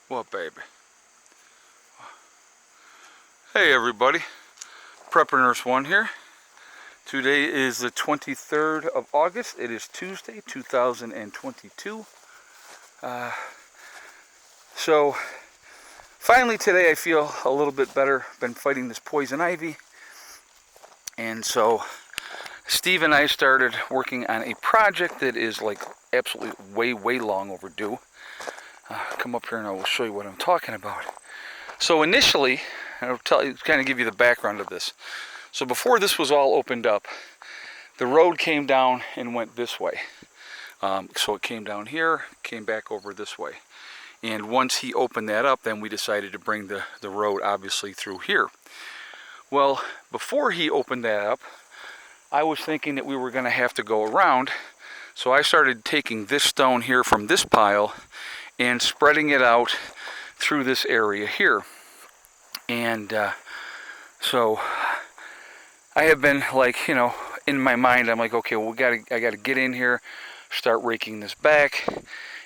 What, baby? Hey, everybody. Prepper Nurse 1 here. Today is the 23rd of August. It is Tuesday, 2022. So, finally today I feel a little bit better. Been fighting this poison ivy. And so, Steve and I started working on a project that is like absolutely way long overdue. Come up here and I will show you what I'm talking about. So initially, I'll kind of give you the background of this. So before this was all opened up, the road came down and went this way. So it came down here, came back over this way. And once he opened that up, then we decided to bring the road obviously through here. Well, before he opened that up, I was thinking that we were going to have to go around. So I started taking this stone here from this pile and spreading it out through this area here. And so I have been like, in my mind, I'm like, okay, well, I gotta get in here, start raking this back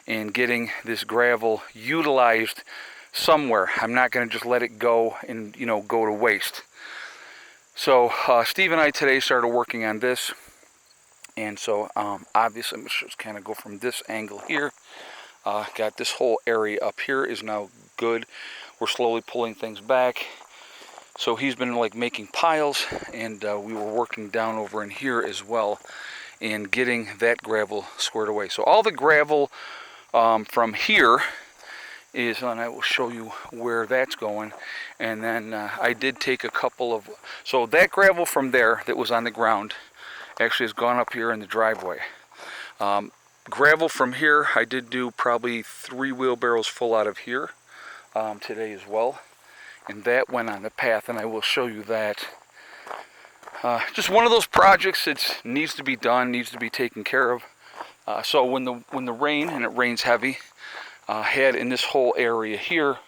and getting this gravel utilized somewhere. I'm not gonna just let it go and, go to waste. So Steve and I today started working on this. And so obviously, let's just kind of go from this angle here. Got this whole area up here is now good. We're slowly pulling things back. So he's been like making piles, and we were working down over in here as well and getting that gravel squared away. So all the gravel from here is, and I will show you where that's going. And then I did take a couple of, so that gravel from there that was on the ground actually has gone up here in the driveway. Gravel from here, I did do probably 3 wheelbarrows full out of here today as well. And that went on the path, and I will show you that. Just one of those projects that needs to be done, needs to be taken care of. So when the rain, and it rains heavy, had in this whole area here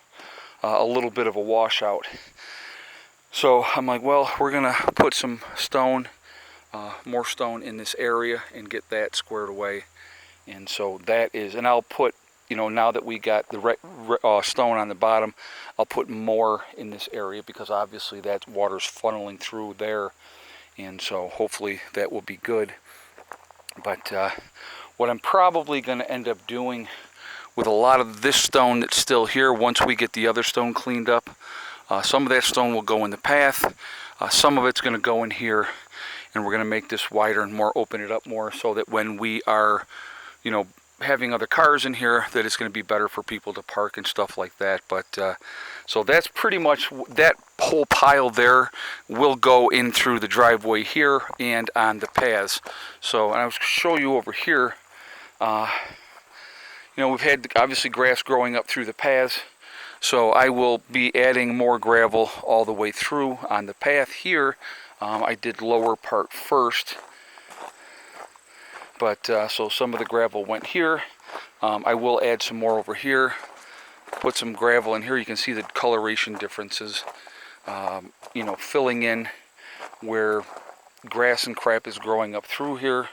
a little bit of a washout. So I'm like, well, we're gonna put some stone, more stone in this area and get that squared away. And so that is, and I'll put, now that we got the stone on the bottom, I'll put more in this area because obviously that water's funneling through there. And so hopefully that will be good. But what I'm probably going to end up doing with a lot of this stone that's still here, once we get the other stone cleaned up, some of that stone will go in the path. Some of it's going to go in here, and we're going to make this wider and more, open it up more so that when we are having other cars in here, that it's going to be better for people to park and stuff like that. But so that's pretty much, that whole pile there will go in through the driveway here and on the paths. So, and I will show you over here, we've had obviously grass growing up through the paths. So I will be adding more gravel all the way through on the path here. I did lower part first. But so some of the gravel went here. I will add some more over here. Put some gravel in here. You can see the coloration differences. Filling in where grass and crap is growing up through here.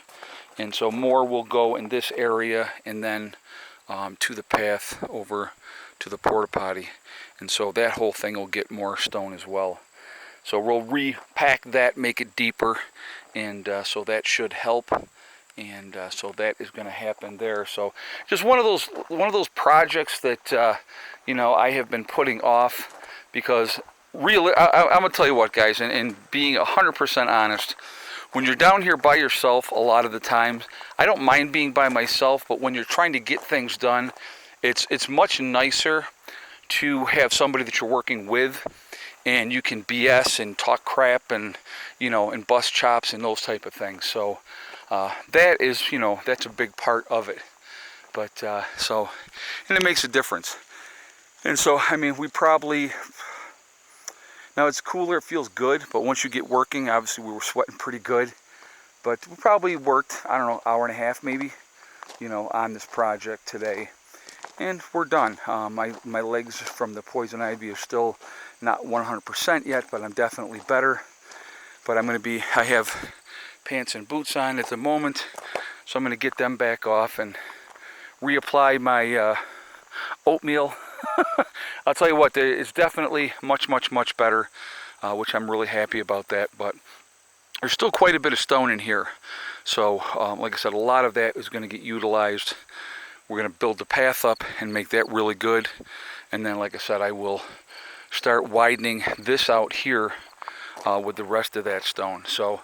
And so more will go in this area and then to the path over to the porta potty. And so that whole thing will get more stone as well. So we'll repack that, make it deeper, and so that should help. And so that is going to happen there. So just one of those projects that I have been putting off because really, I'm gonna tell you what, guys, and being 100% honest, when you're down here by yourself, a lot of the times, I don't mind being by myself, but when you're trying to get things done, it's much nicer to have somebody that you're working with, and you can BS and talk crap and and bust chops and those type of things. So. That is, that's a big part of it. But, and it makes a difference. And so, we probably, now it's cooler, it feels good, but once you get working, obviously we were sweating pretty good. But we probably worked, I don't know, hour and a half maybe, on this project today. And we're done. My legs from the poison ivy are still not 100% yet, but I'm definitely better. But I have pants and boots on at the moment, so I'm going to get them back off and reapply my oatmeal I'll tell you what, it's definitely much, much, much better, which I'm really happy about that. But there's still quite a bit of stone in here. So, like I said, a lot of that is going to get utilized. We're going to build the path up and make that really good. And then, like I said, I will start widening this out here with the rest of that stone. So,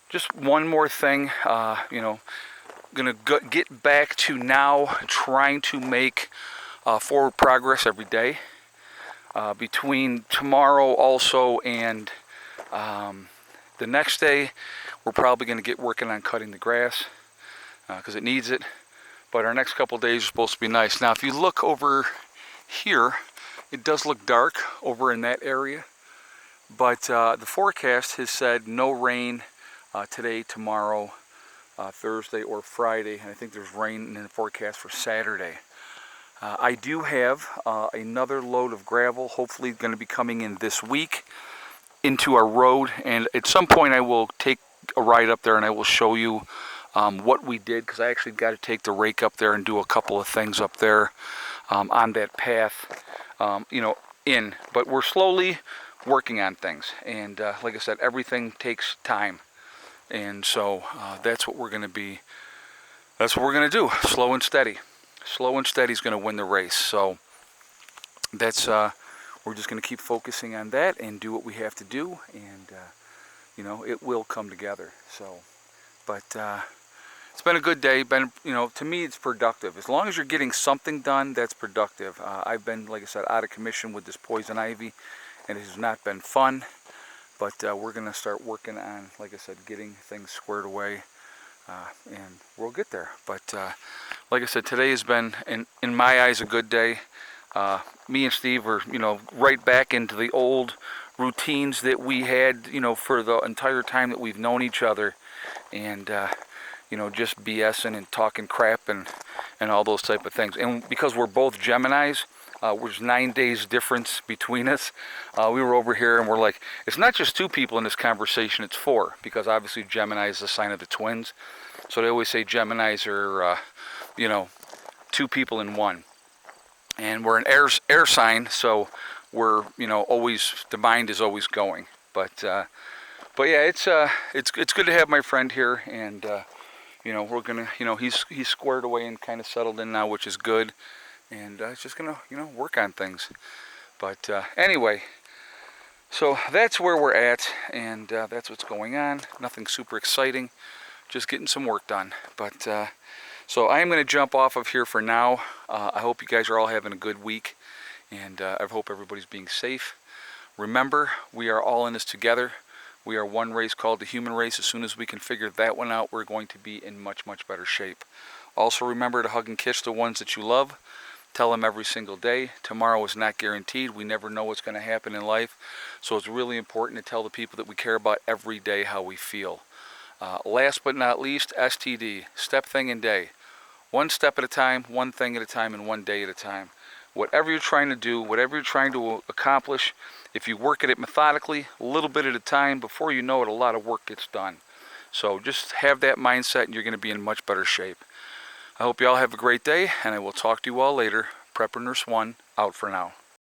just one more thing, going to get back to now trying to make forward progress every day. Between tomorrow also and the next day, we're probably going to get working on cutting the grass because it needs it. But our next couple days are supposed to be nice. Now, if you look over here, it does look dark over in that area. But the forecast has said no rain today, tomorrow, Thursday, or Friday. And I think there's rain in the forecast for Saturday. I do have another load of gravel, hopefully going to be coming in this week, into our road. And at some point I will take a ride up there and I will show you what we did, because I actually got to take the rake up there and do a couple of things up there on that path, but we're slowly working on things. And like I said, everything takes time. And so that's what we're going to be, that's what we're going to do, slow and steady. Slow and steady is going to win the race. So that's we're just going to keep focusing on that and do what we have to do, and it will come together. So, but it's been a good day. To me, it's productive. As long as you're getting something done, that's productive. I've been, like I said, out of commission with this poison ivy, and it has not been fun. But we're going to start working on, like I said, getting things squared away. And we'll get there. But like I said, today has been, in my eyes, a good day. Me and Steve are, right back into the old routines that we had, for the entire time that we've known each other. And, just BSing and talking crap and all those type of things. And because we're both Geminis, there's 9 days difference between us. We were over here and we're like, it's not just two people in this conversation, it's four, because obviously Gemini is the sign of the twins. So they always say Geminis are, two people in one. And we're an air sign, so we're, always, the mind is always going. But yeah, it's good to have my friend here, and we're gonna, he's squared away and kind of settled in now, which is good. And it's just gonna, work on things. But anyway, so that's where we're at, and that's what's going on. Nothing super exciting, just getting some work done. But so I am going to jump off of here for now. I hope you guys are all having a good week, and I hope everybody's being safe. Remember, we are all in this together. We are one race called the human race. As soon as we can figure that one out, we're going to be in much, much better shape. Also, remember to hug and kiss the ones that you love. Tell them every single day. Tomorrow is not guaranteed. We never know what's going to happen in life. So it's really important to tell the people that we care about every day how we feel. Last but not least, STD, step, thing, and day. One step at a time, one thing at a time, and one day at a time. Whatever you're trying to do, whatever you're trying to accomplish, if you work at it methodically, a little bit at a time, before you know it, a lot of work gets done. So just have that mindset and you're going to be in much better shape. I hope you all have a great day, and I will talk to you all later. Prepper Nurse 1, out for now.